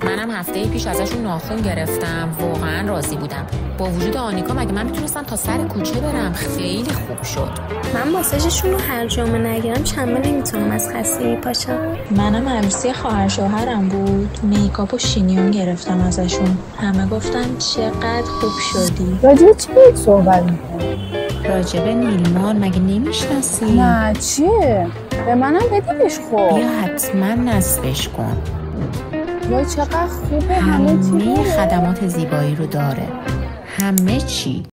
منم هفته پیش ازشون ناخن گرفتم، واقعا راضی بودم. با وجود آنیکا مگه من میتونستم تا سر کوچه برم؟ خیلی خوب شد. من ماساژشون رو هر جمعه نگیرم چند ماه نمیتونم از خستگی پاشم. منم عروسی خواهر شوهرم بود، میکاپ و شینیون گرفتم ازشون. همه گفتن چقدر خوب شدی. راجع چی باید صحبت میکنی؟ راجب نیلمان مگه نمیشناسی؟ نه چیه؟ به منم بدیش خب. بیا حتما نصبش کن. وای چقدر خوبه، همه چی خدمات زیبایی رو داره، همه چی.